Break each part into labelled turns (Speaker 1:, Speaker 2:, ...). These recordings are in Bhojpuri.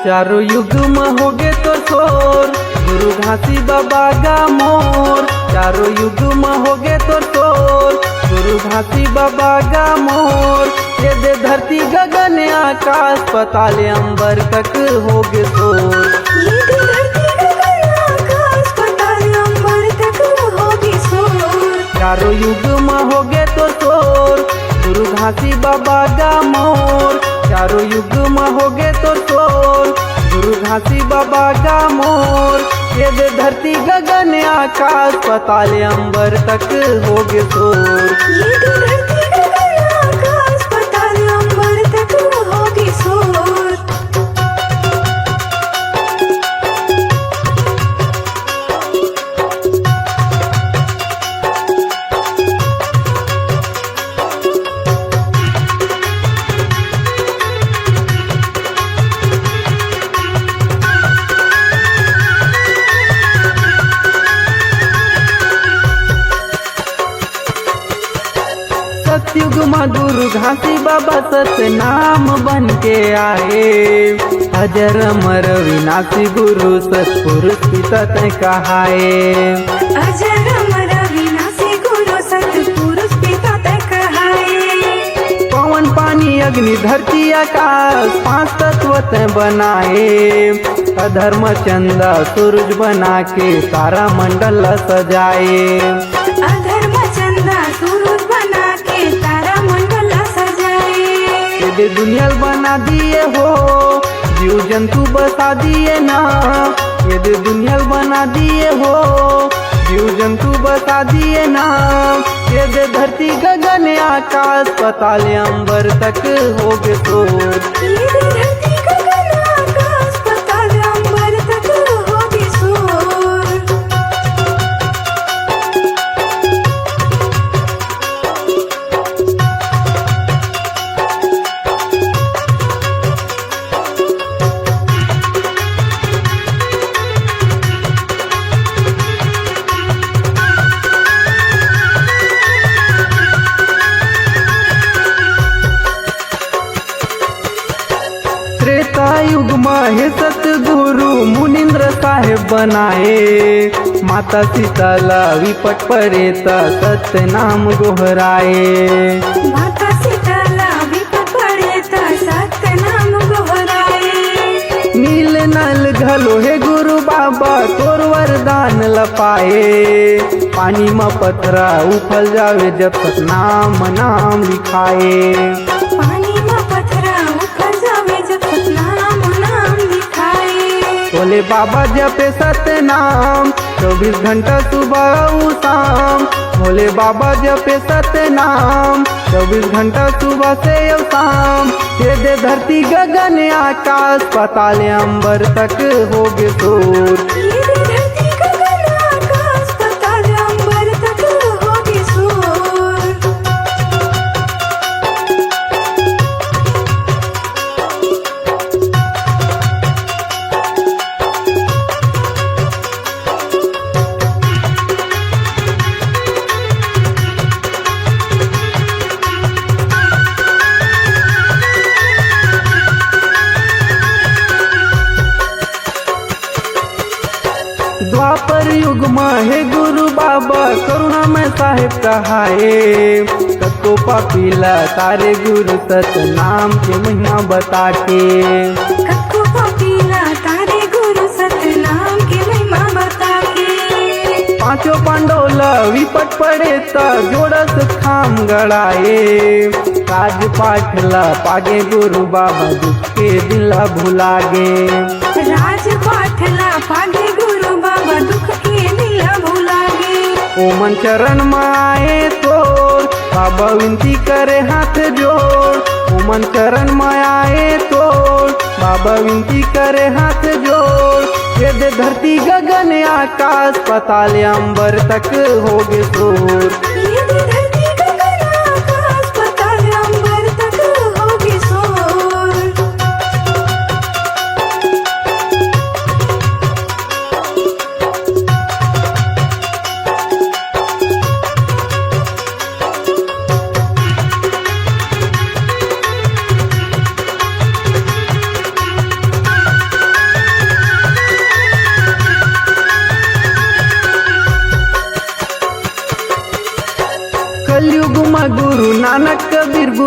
Speaker 1: चारों युग में होगे तो शोर, गुरु घासी बाबा गा मोर। चारों युग में होगे तो शोर, गुरु घासी बाबा गा मोर। ये दे धरती गगन आकाश पताल अंबर तक होगे शोर।
Speaker 2: ये दे धरती गगन आकाश पताल अंबर तक होगे शोर।
Speaker 1: चारों युग में होगे तो शोर, गुरु घासी बाबा गा मोर। चारों युग में होगे तो शोर, गुरु घासी बाबा गा मोर। ये दे धरती गगन आकाश पताल अंबर तक होगे शोर।
Speaker 2: ये दे धरती गगन आकाश पताल अंबर तक होगे शोर।
Speaker 1: सतयुग में गुरु घासी बाबा सत्य नाम बन के आए। अजर अमर विनाशी गुरु सतपुरुष पिता तय कहाए।
Speaker 2: अजर अमर विनाशी गुरु सतपुरुष पिता तय कहाए।
Speaker 1: पवन पानी अग्नि धरती आकाश पांच तत्व तय बनाए। अधर्म चंदा सूरज बना के तारा मंडल सजाए।
Speaker 2: अधर्म चंदा सूरज बना के तारा मंडल सजाए।
Speaker 1: ये दुनिया बना दिए हो, जीव जंतु बसा दिए ना। ये दुनिया बना दिए हो, जीव जंतु बसा दिए ना। ये दे धरती गगन आकाश पताल अंबर तक होगे शोर।
Speaker 2: ये दे धरती गगन आकाश पताल अंबर तक होगे शोर।
Speaker 1: त्रेता युग में हे सतगुरु मुनिंद्र साहेब बनाए। माता सीताला विपट परेता सत्य नाम गोहराए।
Speaker 2: माता सीताला विपत पड़े ता सत्य नाम गोहराए।
Speaker 1: नील नल घलो हे गुरु बाबा तोर वरदान लपाए। पानी में पथरा उफल जावे जब तक नाम नाम लिखाए।
Speaker 2: पानी में पथरा उखड़ जावे जब तक नाम नाम लिखाए।
Speaker 1: बोले बाबा जपे सत्य नाम 24 घंटा सुबह उ शाम। भोले बाबा जपे सत्य नाम 24 घंटा सुबह से और शाम। ये दे धरती गगन आकाश पताल अंबर तक होगे शोर।
Speaker 2: ये दे धरती गगन आकाश पताल अंबर तक होगे शोर।
Speaker 1: द्वापर युग में हे गुरु बाबा करुणा में साहेब कहाए। सबको पापीला तारे गुरु सत नाम के महिमा बता के।
Speaker 2: कक्को पपीला तारे गुरु सत्य नाम के महिमा बता के।
Speaker 1: पांचों पांडोला विपट पड़े ता जोड़स खाम गड़ाए। राज पाठला पागे गुरु बाबा दुख के दिला भुलागे।
Speaker 2: राज पाठला पागे गुरु बाबा दुख के दिला भुलागे।
Speaker 1: ओमन चरण में आए तोर बाबा विनती करे हाथ जोड़। ओमन चरण में आए तोर बाबा विनती करे हाथ जोड़। ये दे धरती गगन आकाश पताल अंबर तक होगे शोर।
Speaker 2: ये दे धरती गगन आकाश पताल अंबर तक होगे शोर।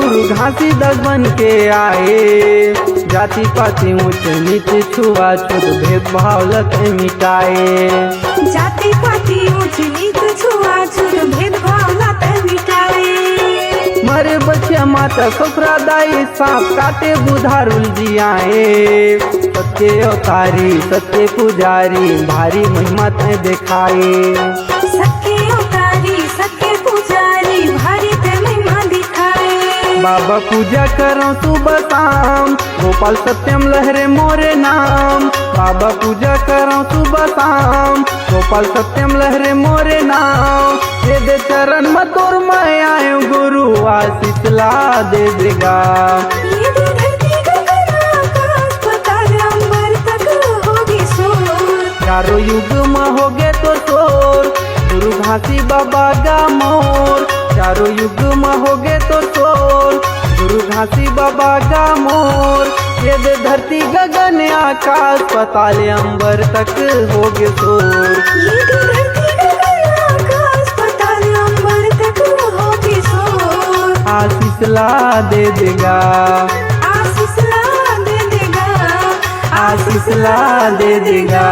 Speaker 1: गुरु घासी दस बन के आए, जाति पाति ऊंच नीच छुआछूत भेदभाव लत मिटाए।
Speaker 2: जाति पाति ऊंच नीच छुआछूत भेदभाव लत मिटाए।
Speaker 1: मरे बच्चे माता ससुरा दाई सांप काटे बुधारुल जियाए। सत्य अवतारी सत्य पुजारी भारी महिमा ते दिखाए।
Speaker 2: सत्य अवतारी सत्य पुजारी भारी ते महिमा दिखाए।
Speaker 1: बाबा पूजा करो सुबह शाम, गोपाल सत्यम लहरे मोरे नाम। बाबा पूजा करो सुबह शाम, गोपाल सत्यम लहरे मोरे नाम। दे दे चरण में तोर मैं आयो गुरु आशीष ला दे देगा।
Speaker 2: ये दे धरती गगन आकाश पाताल अंबर तक होगी शोर।
Speaker 1: चारों युग में होगे तो शोर, गुरु घासी बाबा का मोर। चारों युग में होगे तो शोर, गुरु घासी बाबा का मोर। ये दे धरती गगन आकाश पाताल अंबर तक होगे शोर।
Speaker 2: ये दे धरती गगन आकाश पाताल अंबर तक होगी शोर।
Speaker 1: आशीष ला दे देगा,
Speaker 2: आशीष ला दे देगा,
Speaker 1: आशीष ला दे देगा।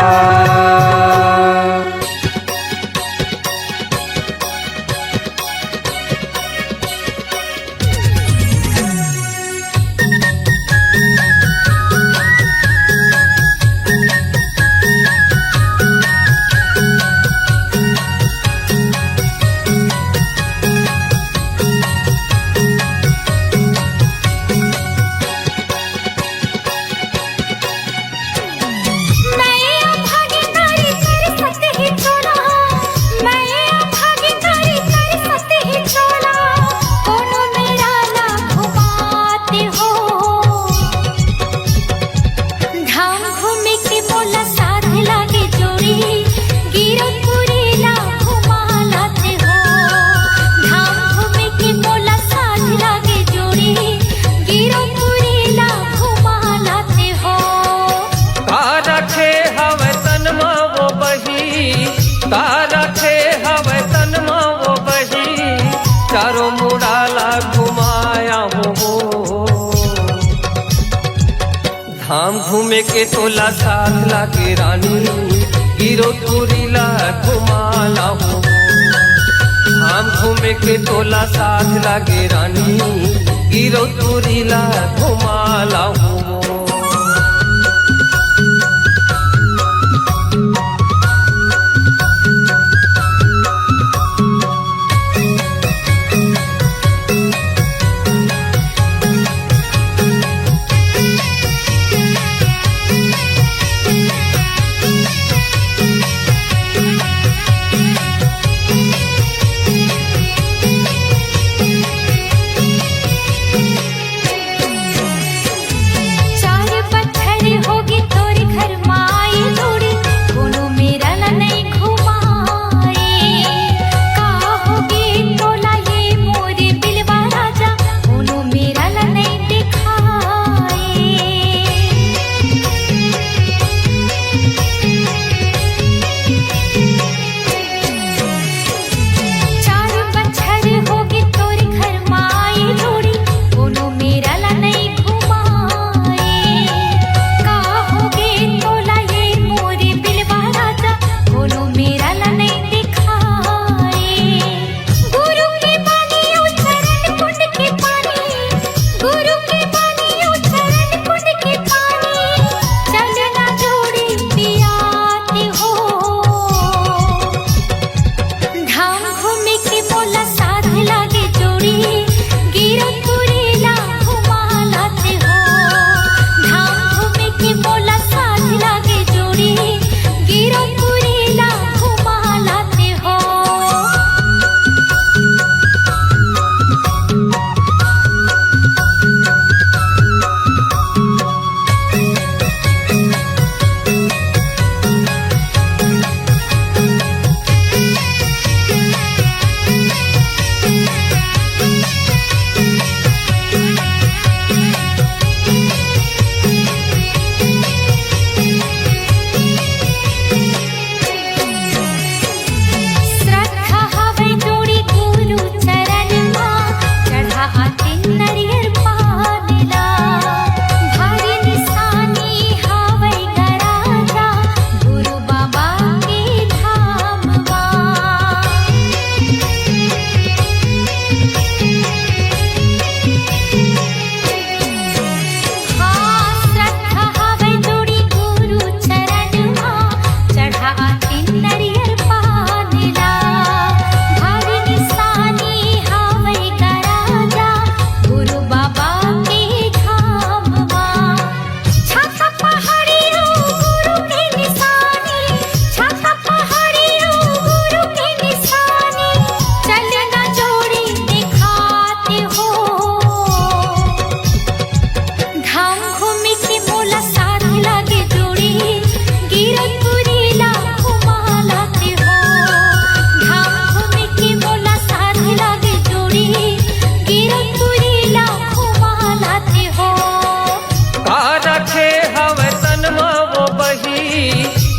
Speaker 3: चारों मुड़ाला घुमाया हो, धाम घूमे के तोला साथ लागे रानी। गिरो तुरीला घुमाला हो, धाम घूमे के तोला साथ लागे रानी। गिरो तुरीला घुमाला हो।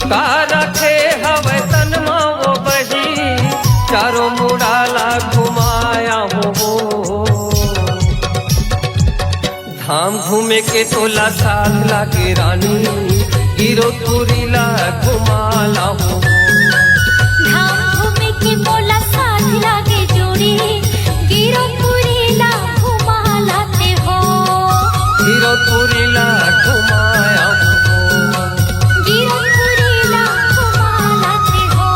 Speaker 3: का रखे हवे तनमा वो बही चारों मुड़ाला घुमाया हो। धाम घूमे के तोला साथ लागे रानी गिरो तुरीला घुमाला हो।
Speaker 4: धाम घूमे के मोला साथ लागे जोड़ी गिरो पुरीला घुमा लाते हो।
Speaker 3: गिरो तुरीला घुमाया हो।
Speaker 4: गिरो पुरीला घुमा लाते हो।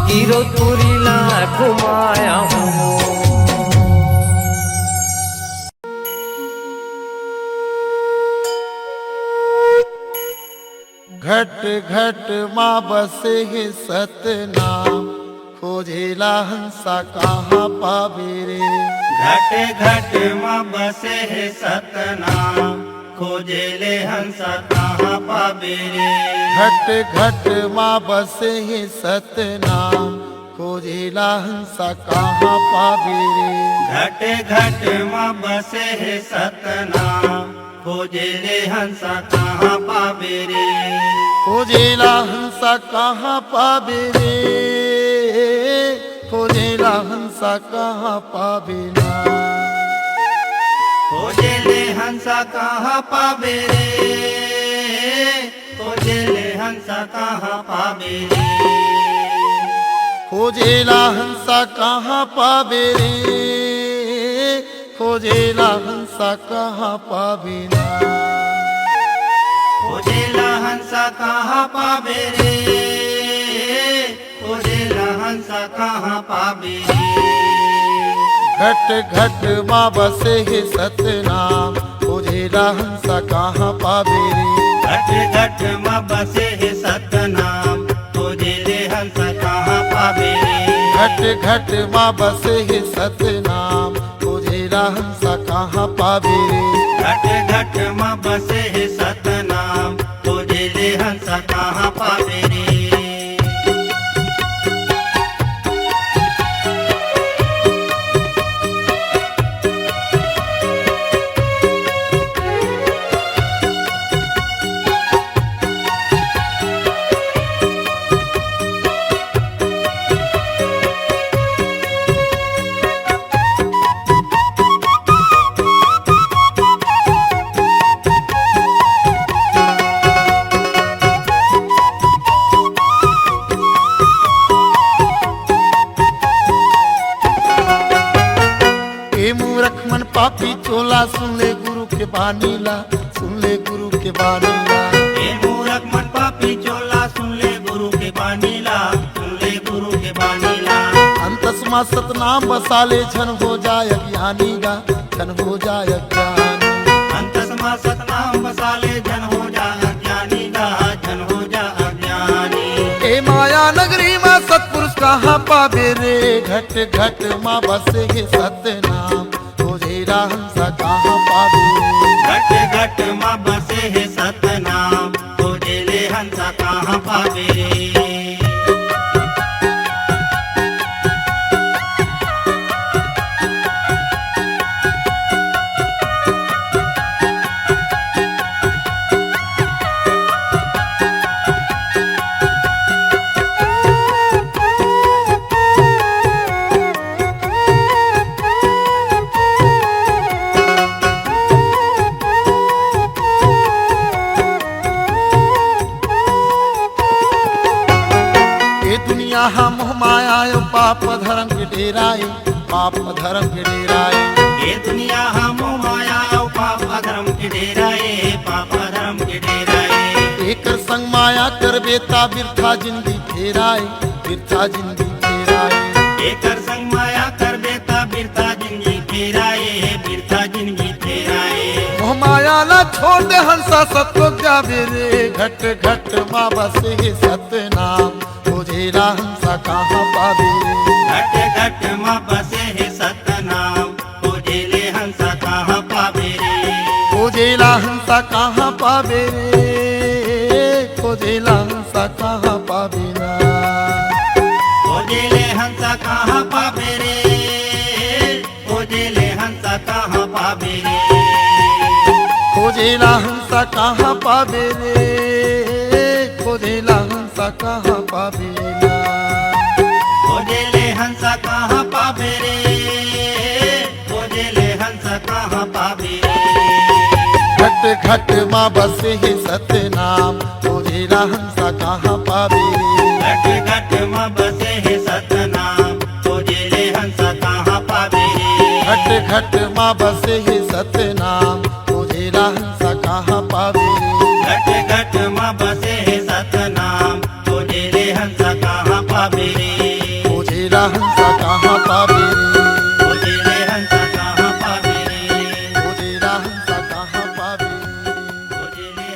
Speaker 3: गिरो तुरीला घुमाया हो।
Speaker 5: घट घट माँ बसे है सतनाम खोजेला हंसा कहाँ पावे रे।
Speaker 6: घट घट माँ बसे है सतनाम खोजेले हंसा कहाँ पावे रे।
Speaker 5: घट घट माँ बसे है सतनाम खोजेला हंसा कहाँ पावे रे।
Speaker 6: घट घट माँ बसे है सतनाम खोजेले हंसा कहाँ पावे रे।
Speaker 5: खोजेला हंसा कहाँ पावे रे। खोजेला हंसा कहाँ पावे ना।
Speaker 6: खोजेले हंसा कहाँ पावे रे। खोजेले हंसा कहाँ पावे रे।
Speaker 5: खोजेला हंसा कहाँ पावे रे। खोजेला हंसा कहाँ पावे ना।
Speaker 6: खोजेला हंसा कहाँ पावे रे। खोजेला हंसा कहाँ पावे रे।
Speaker 5: घट घट माँ बसे है सतनाम खोजेला हंसा कहाँ पावे रे।
Speaker 6: घट घट माँ बसे है सतनाम खोजेले हंसा कहाँ पावे रे।
Speaker 5: घट घट माँ बसे है सतनाम खोजेला हंसा कहाँ पावे रे।
Speaker 6: घट घट माँ बसे है सतनाम खोजेले हंसा कहाँ पावे रे।
Speaker 5: पापी चोला सुन ले गुरु के बानीला। सुन ले गुरु के बानीला।
Speaker 6: ए मूरख मन पापी चोला सुन ले गुरु के बानीला। सुन ले गुरु के बानीला।
Speaker 5: अंतस्मा सतनाम बसाले झन हो जाय अज्ञानी गा। झन हो जाय अज्ञानी।
Speaker 6: अंतस्मा सतनाम बसाले झन हो जा अज्ञानी गा। झन हो जा अज्ञानी।
Speaker 5: ए माया नगरी में सतपुरुष कहाँ पावे रे। घट घट माँ बसे है सतनाम खोजेला हंसा कहाँ पावे रे।
Speaker 6: घट घट माँ बसे है सतनाम खोजेले हंसा कहाँ पावे रे।
Speaker 5: यहाँ मोह माया पाप धर्म के डेराए। पाप धर्म के डेराए।
Speaker 6: ये दुनिया हम माया पाप धर्म के डेराए। पाप धर्म के डेराए।
Speaker 5: एक संग माया कर बेता बिरथा जिंदगी फेराए। बिरथा जिंदगी फेराए।
Speaker 6: एक संग माया कर बेता बिरथा जिंदगी फेराए। बिरथा जिंदगी फेराए।
Speaker 5: मोह माया ना छोड़ दे हंसा सतो जावे रे। घट घट माँ बसे है सतनाम खोजेला हंसा कहाँ पावे रे।
Speaker 6: घट घट माँ बसे है सतनाम खोजेले हंसा कहाँ पावे रे।
Speaker 5: खोजेला हंसा कहाँ पावे रे। खोजेला हंसा कहाँ पावे ना।
Speaker 6: खोजेले हंसा कहाँ पावे रे। खोजेले हंसा कहाँ पावे रे।
Speaker 5: खोजेला हंसा कहाँ पावे रे। खोजेला हंसा हंसा कहाँ पावेला।
Speaker 6: खोजेले हंसा कहाँ पावे रे, खोजेले हंसा कहाँ पावे रे।
Speaker 5: घट घट माँ बसे है सतनाम, खोजेला हंसा कहाँ पावे रे।
Speaker 6: घट घट माँ बसे है सतनाम, खोजेले हंसा कहाँ पावे रे।
Speaker 5: घट घट माँ बसे है सतनाम, खोजेला हंसा कहाँ पावे रे।
Speaker 6: घट घट माँ बसे है सतनाम, खोजेले हंसा कहाँ पावे रे।
Speaker 5: खोजेला हंसा कहाँ पावे रे।
Speaker 6: खोजेले हंसा कहाँ पावे रे।
Speaker 5: खोजेला हंसा कहाँ पावे रे।
Speaker 6: खोजेले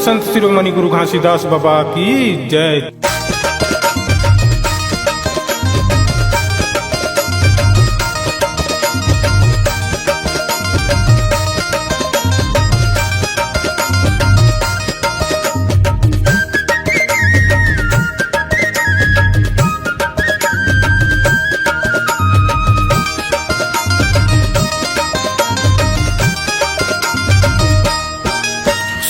Speaker 7: संत शिरोमणि गुरु घासीदास बाबा की जय।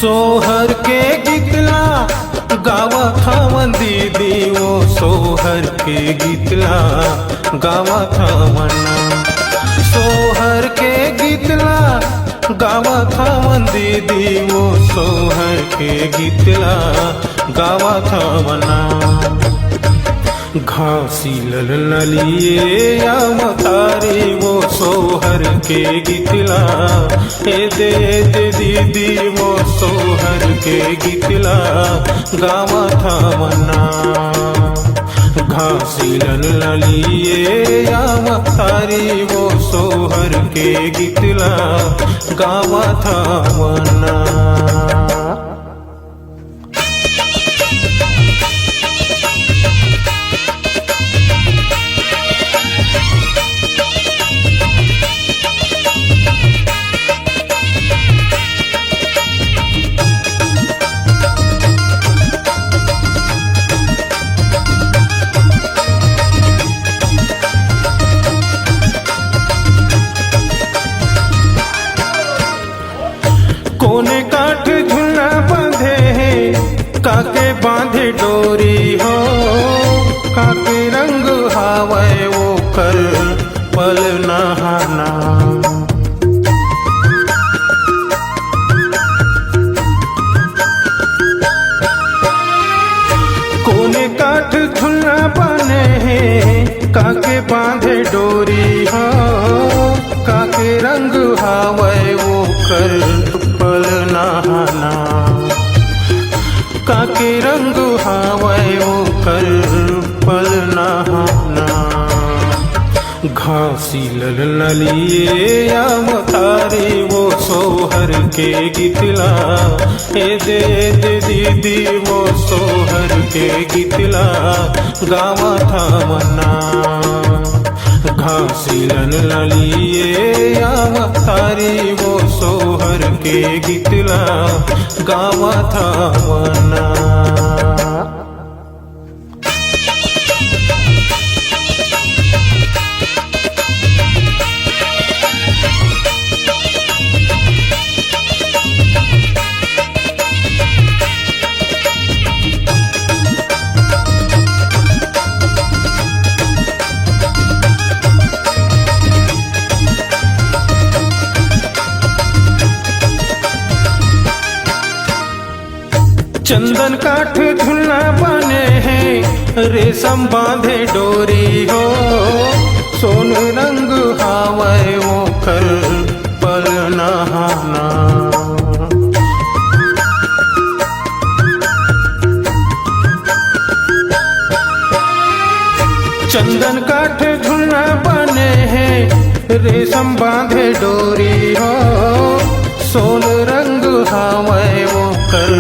Speaker 7: सोहर के गीतला गावा खावन दीदी वो सोहर के गीतला गावा खावना। सोहर के गीतला गावा खावन दीदी वो सोहर के गीतला गावा खावना। घासी ललिए या मतारी वो सोहर के गीतला दे दीदी वो सोहर के गीतला गावा थावना। घासी ललिए या मतारी वो सोहर के गीतला गावा थावना। कोने काठ झुला बांधे काके बांधे डोरी हो। काके रंग हावे वो कर पल नहाना। कोने काठ झुला बांधे काके बांधे डोरी हो। काके रंग हावे वो कर पल नहाना। काके रंग हावे वो कर पल नहाना। घासी ललिए या मतारी वो सोहर के गीतला दे दीदी वो सोहर के गीतला गावा थावना। घासी ललिए या मतारी वो सोहर के गीतला गावा थावना। चंदन काठ झुला बने हैं रेशम बांधे डोरी हो। सोन रंग हावे वो कर पल नहाना। चंदन काठ झुला बने हैं रेशम बांधे डोरी हो। सोन रंग हावे वो कर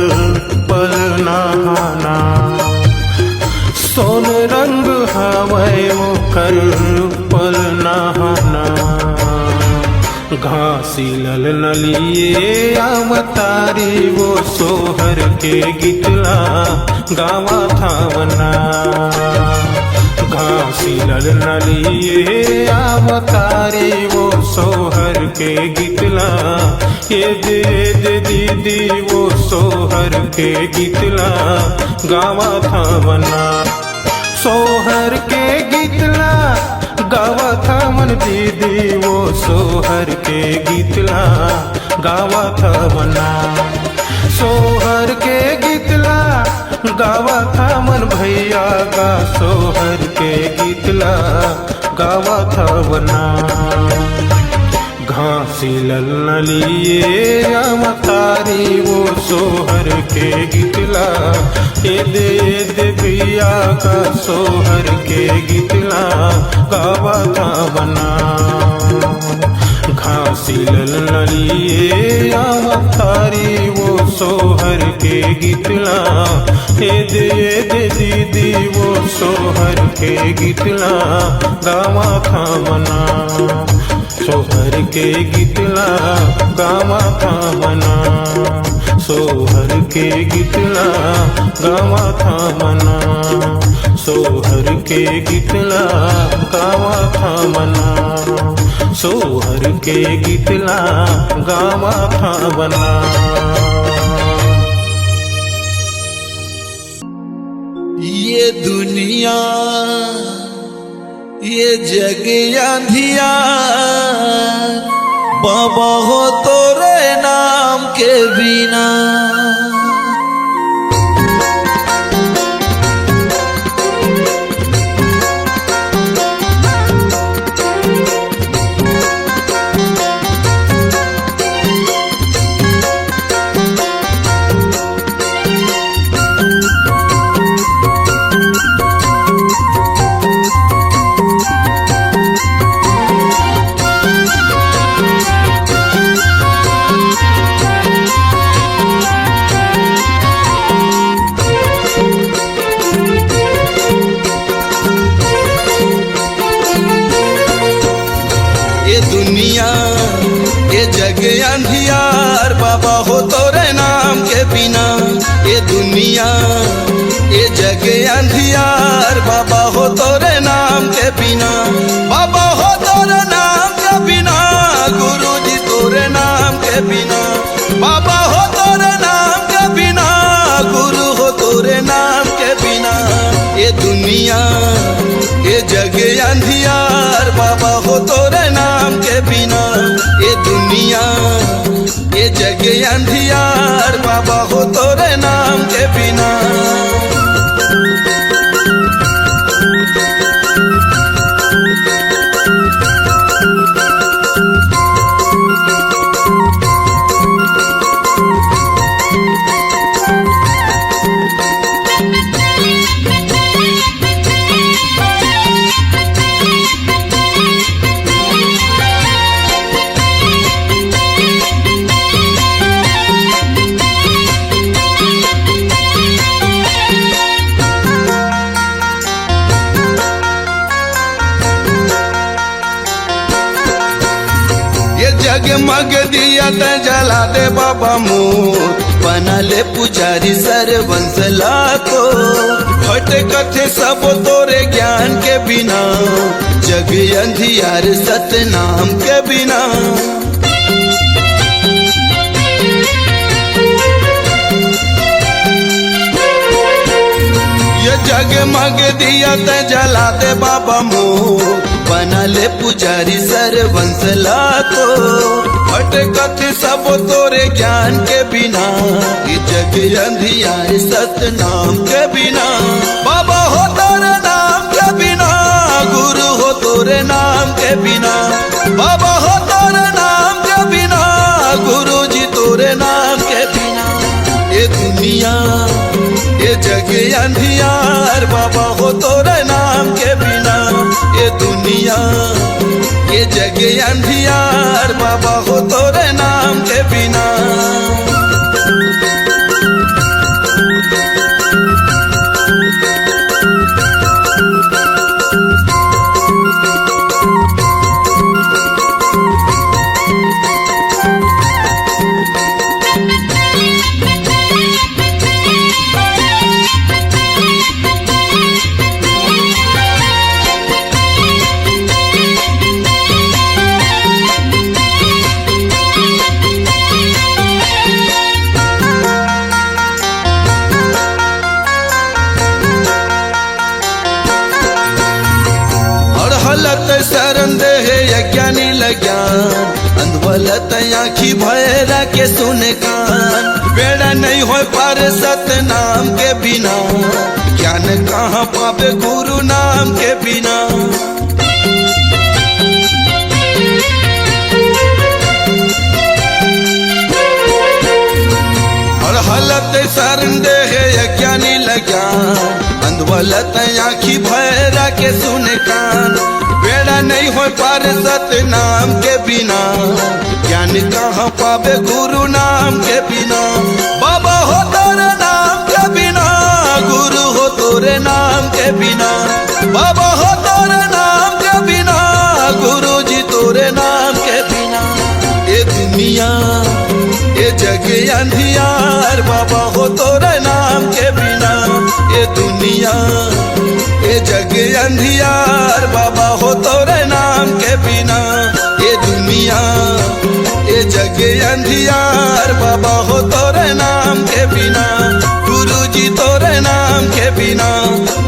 Speaker 7: पल नहाना। सोन रंग हावे वो कर पल नहाना। घासी ललिए या मतारी वो सोहर के गीतला गावा थावना। घासी ललिए या मतारी वो सोहर के गीतला दे दीदी वो सोहर के गीतला गावा थावना। सोहर के गीतला गावा थावन दीदी वो सोहर के गीतला गावा थावना। सोहर के गीतला गावा थावन भैया गा सोहर के गीतला गावा थावना। घासी ललिए या मतारी वो सोहर के गीतला दे भैया का सोहर के गीतला गावा थावना। घासी ललिए अवतारी वो सोहर के गीतला ए दे दीदी वो सोहर के गीतला गावा था मना सोहर के गीतला गावा था मना सोहर के गीतला गावा था मना सोहर के गीतला गावा था मना सोहर के गीतला गावा था मना।
Speaker 5: ये दुनिया ये जग अंधिया बाबा हो तोरे नाम के बिना अंधियार बाबा हो तोरे नाम के बिना ये दुनिया ये जग अंधियार बाबा हो तोरे नाम के बिना बाबा हो तोरे नाम के बिना गुरु जी तोरे नाम के बिना बाबा हो तोरे नाम के बिना गुरु हो तोरे नाम के बिना ये दुनिया ये जग अंधियार बाबा हो तोरे नाम के बिना ये दुनिया ये जग अंधियार बाबा हो तोरे नाम के बिना जगमग दिया त जला दे बाबा मोर बना ले पुजारी सरवंशला को भटकथे सब तोरे ज्ञान के बिना जग अंधियार सतनाम के बिना ये जगमग दिया त जला दे बाबा मोर बना ले पुजारी सरवंशला को भटकत सब तोरे ज्ञान के बिना ये जग अंधियार सतनाम के बिना बाबा हो तोरे नाम के बिना गुरु हो तोरे नाम के बिना बाबा हो तोरे नाम के बिना गुरु जी तोरे नाम के बिना ये दुनिया ये जग अंधियार बाबा हो तोरे नाम के बिना ये दुनिया ये जग अंधियार बाबा हो तोरे नाम के बिना शरण दे यज्ञानी लज्ञान अंधवलत आँखी भैरा के सुने कान बेड़ा नहीं हो पार सतनाम के बिना ज्ञान कहाँ पावे गुरु नाम के बिना और हलत शरण दे यज्ञानी लज्ञान अंधवलत आँखी भैरा के सुने कान बेड़ा नहीं हो पार सतनाम के बिना, ज्ञान कहाँ पावे गुरु नाम के बिना। बाबा हो तोरे नाम के बिना, गुरु हो तोरे नाम के बिना। बाबा हो तोरे नाम के बिना, गुरु जी तोरे नाम के बिना। ये दुनिया ये जग अंधियार, बाबा हो तोरे नाम के बिना। ये दुनिया ये जग अंधियार, बाबा हो तोरे नाम के बिना। ये दुनिया ये जग अंधियार, बाबा हो तोरे नाम के बिना। गुरु जी तोरे नाम के बिना,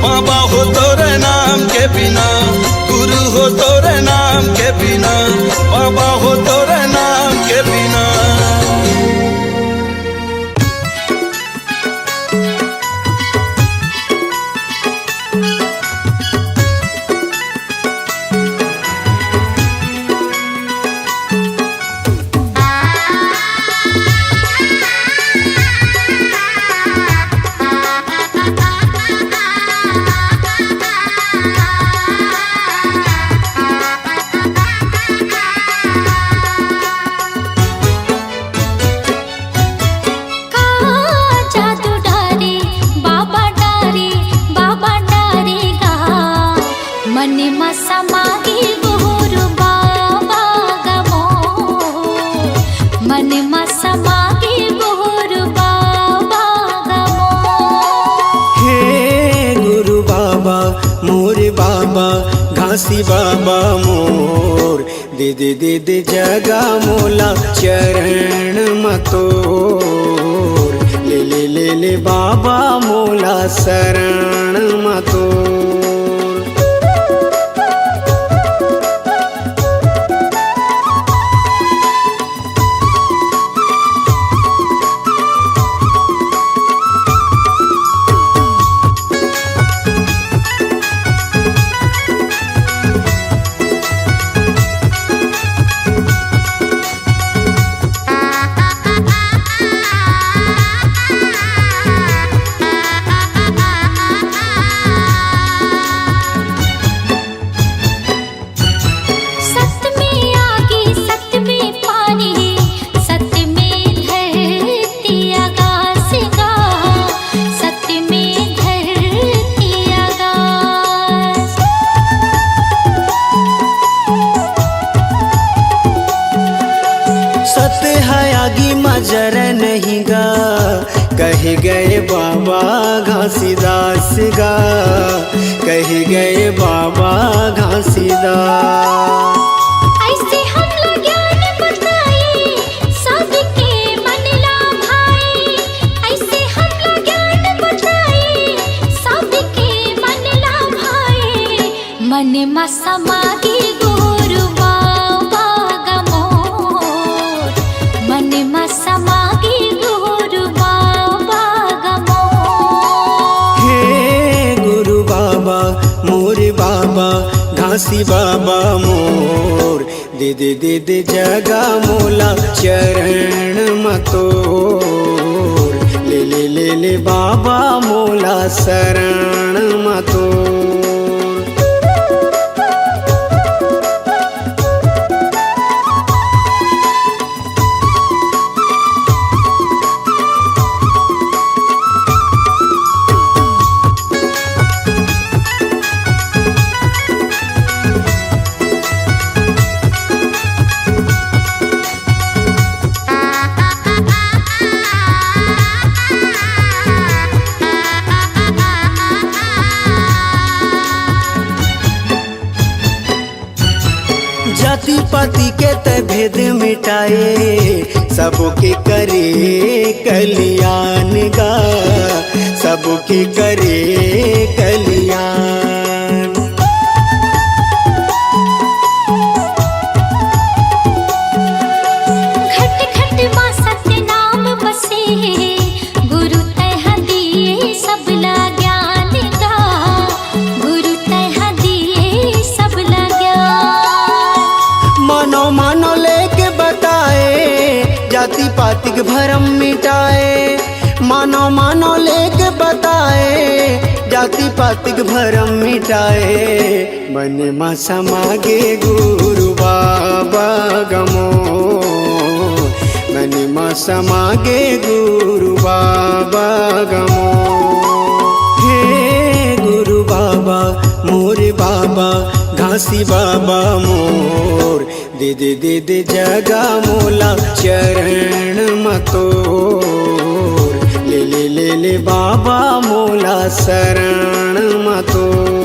Speaker 5: बाबा हो तोरे नाम के बिना। गुरु हो तोरे नाम के बिना, बाबा हो तोरे नाम के बिना।
Speaker 8: घासी बाबा मोर दे दे दे दे जगा मोला चरण मतोर। ले ले ले ले बाबा मोला शरण मतोर। मजर नहीं गा कहे गए बाबा घासीदास गा, कहे गए बाबा घासीदास।
Speaker 4: ऐसे हमला ज्ञान बताए सबके मन ला भाई। ऐसे हमला ज्ञान बताए सबके मन ला भाई। मन में समाधि गुरु बाबा गमोर। मन में समाधि गुरु बाबा गमोर।
Speaker 8: हे गुरु बाबा मोरे बाबा घासी बाबा मोर दे दे दे दे जगा मोला चरण मतोर। ले ले ले ले बाबा मोला शरण मतोर। जाति पाति के त भेद मिटाए सबके करे कल्याण गा, सबके करे कल्याण।
Speaker 4: घट घट मां सत्य नाम बसे गुरु तह दिए सबला ज्ञान गा। गुरु तह दिए सबला ज्ञान।
Speaker 8: मानो मानो लेके बताए जाति पाति के भरम मिटाए। मानो मानो लेके बताए जाति जाति पातिक भरम मिटाए मन मा समागे गुरु बाबा गमो मन मा समागे गुरु बाबा गमो हे गुरु बाबा मोरे बाबा घासी बाबा मोर दे दे दे दे जगा मोला चरण मतोर ले ले ले ले बाबा मोला शरण मतोर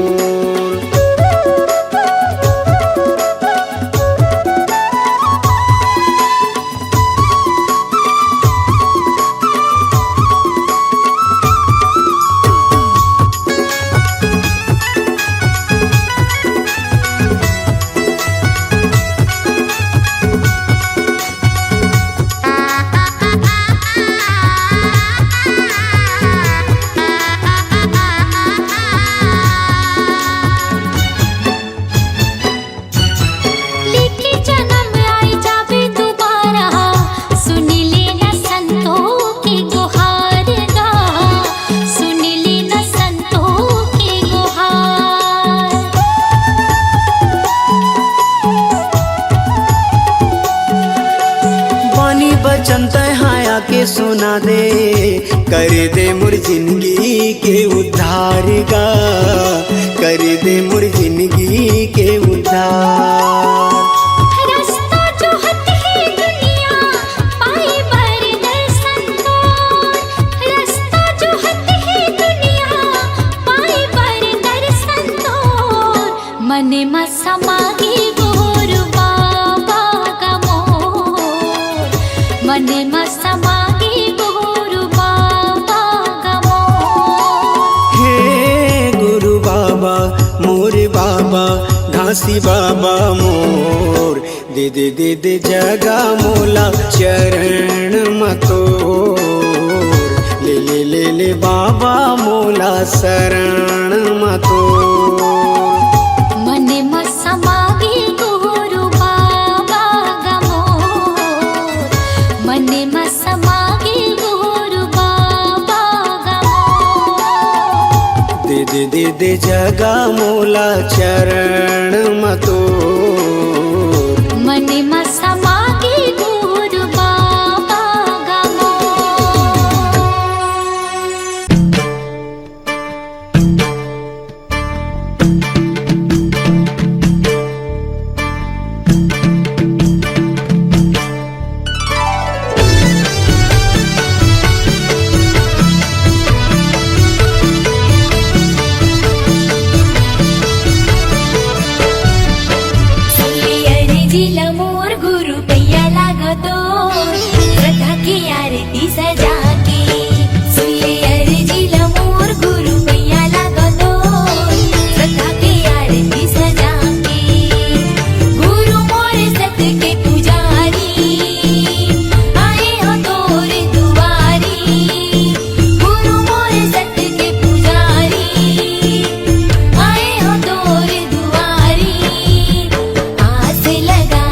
Speaker 8: बचन तहाया के सुना दे कर दे मोर जिंदगी के उद्धार गा कर दे मोर जिंदगी के उद्धार
Speaker 4: रास्ता जो है दुनिया पाए बर दर्शन तोर रास्ता जो है दुनिया पाए बर दर्शन तोर मने मा समागे गुरु बाबा गमोर मने मा समागे गुरु बाबा गमोर
Speaker 8: हे गुरु बाबा मोरे बाबा घासी बाबा मोर दे दे दे दे जगा मोला चरण मतोर ले ले ले ले बाबा मोला शरण मतोर
Speaker 4: मने मा समागे गुरु बाबा गमोर मने मा समागे गुरु बाबा गमोर
Speaker 8: दे दे दे दे जगा मोला चरण मतोर
Speaker 4: मने मा समागे गुरु बाबा गमोर जिला मोर गुरु पैया लागतो श्रद्धा की आरती सजा के सुले जिला मोर गुरु पैया लागतो श्रद्धा की आरती सजा के गुरु मोर सत के पुजारी आए हो तोर दुआरी गुरु मोर सत के पुजारी आए हो तोर दुआरी आस लगा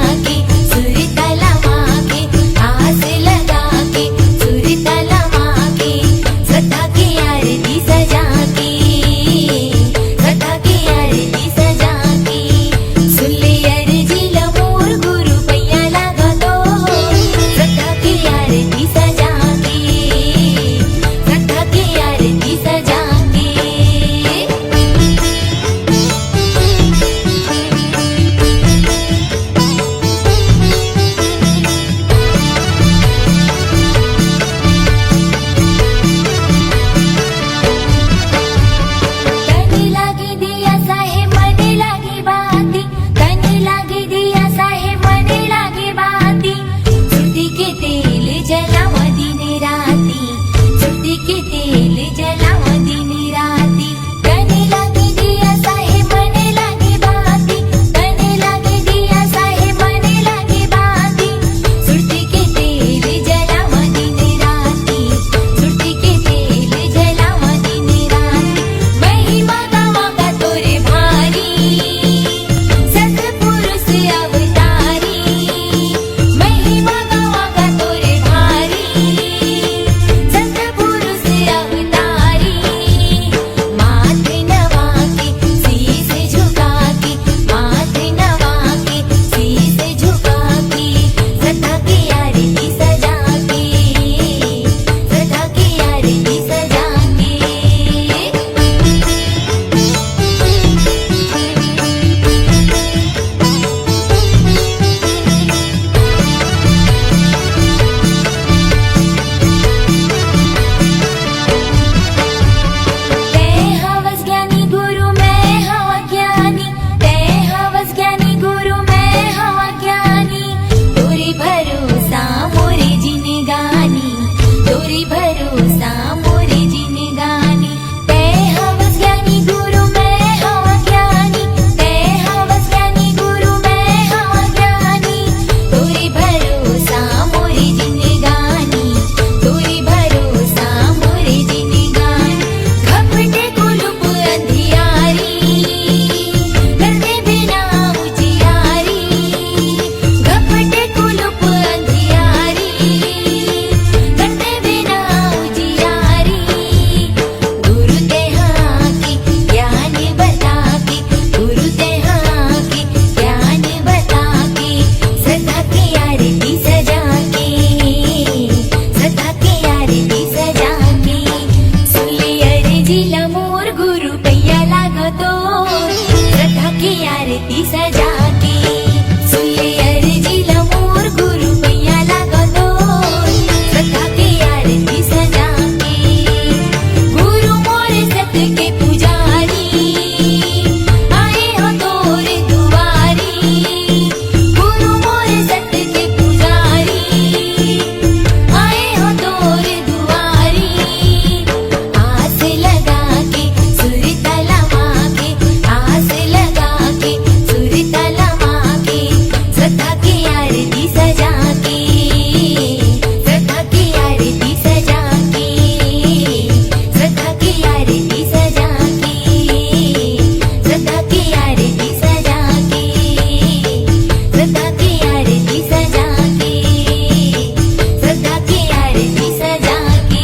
Speaker 4: अर्जीला मोर गुरु पैया लागतो श्रद्धा की आरती सजा के सुनले अर्जीला मोर गुरु पैया लागतो श्रद्धा की आरती सजा के गुरु मोर सत के पुजारी आए हो तोरे दुआरी गुरु मोर सत के पुजारी आए हो तोरे दुआरी आस लगा के सुर तलवा के आस लगा के सुर तलवा के श्रद्धा की आरती सजा के श्रद्धा की आरती सजा के श्रद्धा की आरती सजा के श्रद्धा की आरती सजा के श्रद्धा की आरती सजा के श्रद्धा की आरती सजा के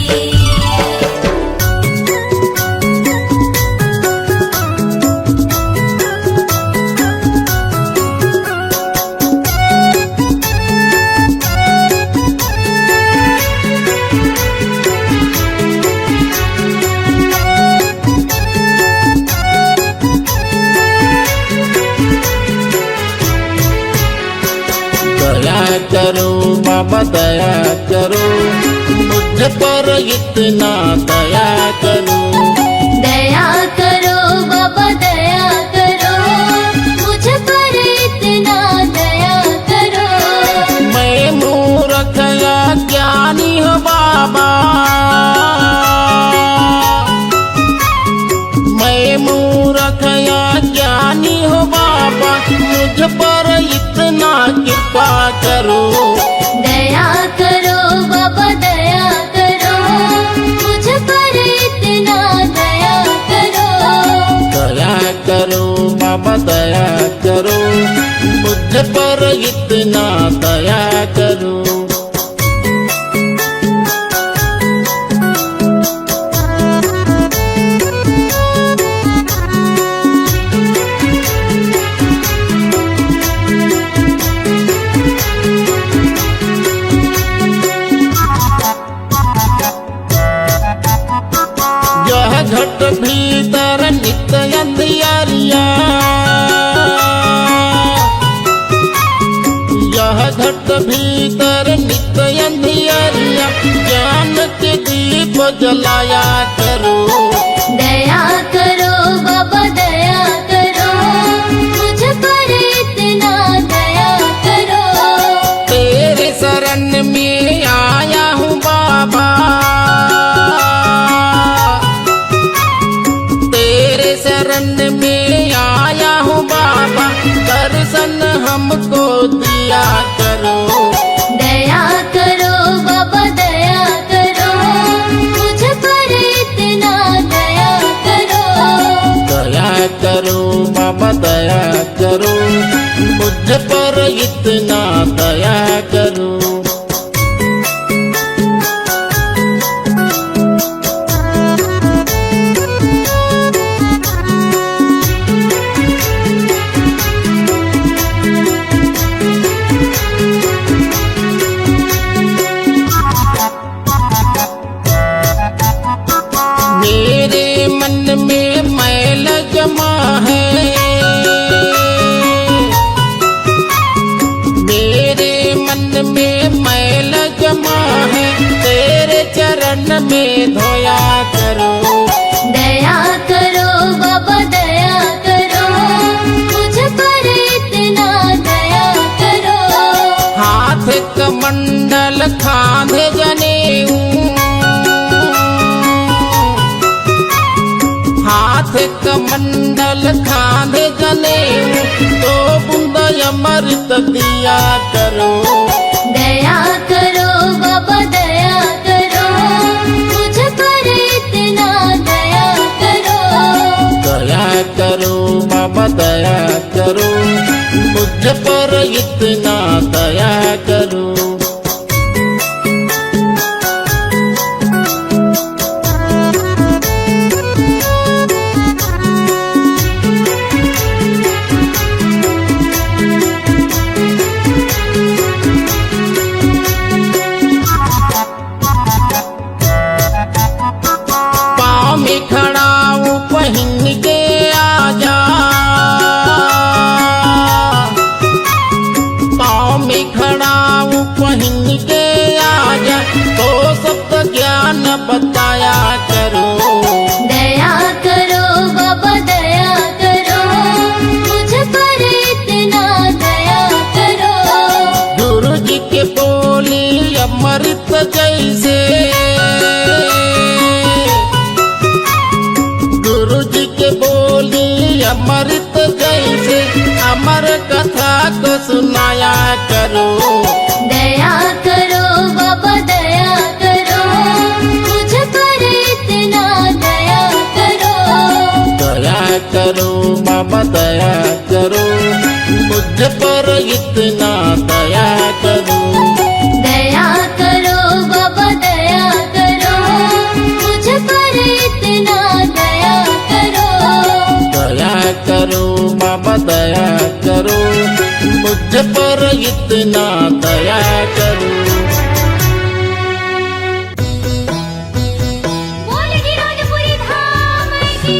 Speaker 7: दया करो बाबा दया करो मुझ पर इतना दया करो
Speaker 4: दया करो बाबा दया करो मुझ पर इतना दया करो
Speaker 7: मैं मूर्ख या ज्ञानी हो बाबा मैं मूर्ख या ज्ञानी हो बाबा मुझ पर इतना कृपा करो
Speaker 4: दया करो बाबा दया करो मुझ पर इतना दया करो
Speaker 7: दया करो बाबा दया करो मुझ पर इतना दया करो यह घट भीतर नित्य अंधियारिया यह घट भीतर नित्य अंधियारिया ज्ञान के दीप जलाया करो
Speaker 4: दया करो बाबा दया करो मुझ पर इतना दया करो
Speaker 7: तेरे शरण में आया हूँ बाबा तेरे शरण में आया हूँ बाबा दर्शन हमको दिया करो
Speaker 4: दया करो बाबा दया करो मुझ पर इतना दया करो
Speaker 7: दया करो बाबा दया करो मुझ पर इतना दया करो मेरे मन में मैल जमा है मेरे मन में मैल जमा है तेरे चरण में धोया करो
Speaker 4: दया करो बाबा दया करो मुझ पर इतना दया करो
Speaker 7: हाथ कमंडल खांधे जनेऊ हाथ कमंडल खांधे जनेऊ तो बूंद अमृत दिया करो
Speaker 4: दया करो बाबा दया करो मुझ पर इतना दया करो
Speaker 7: दया करो बाबा दया करो मुझ पर इतना दया करो अमृत जैसे अमर कथा को सुनाया करो।
Speaker 4: दया करो बाबा दया करो, मुझ पर इतना दया करो।
Speaker 7: दया करो बाबा दया करो, मुझ पर इतना दया करो।
Speaker 4: दया करो बाबा दया करो, मुझ पर इतना दया करो।
Speaker 7: दया करो बाबा दया करो, मुझ पर इतना दया करो।
Speaker 4: बोल गिरोधपुरी धाम की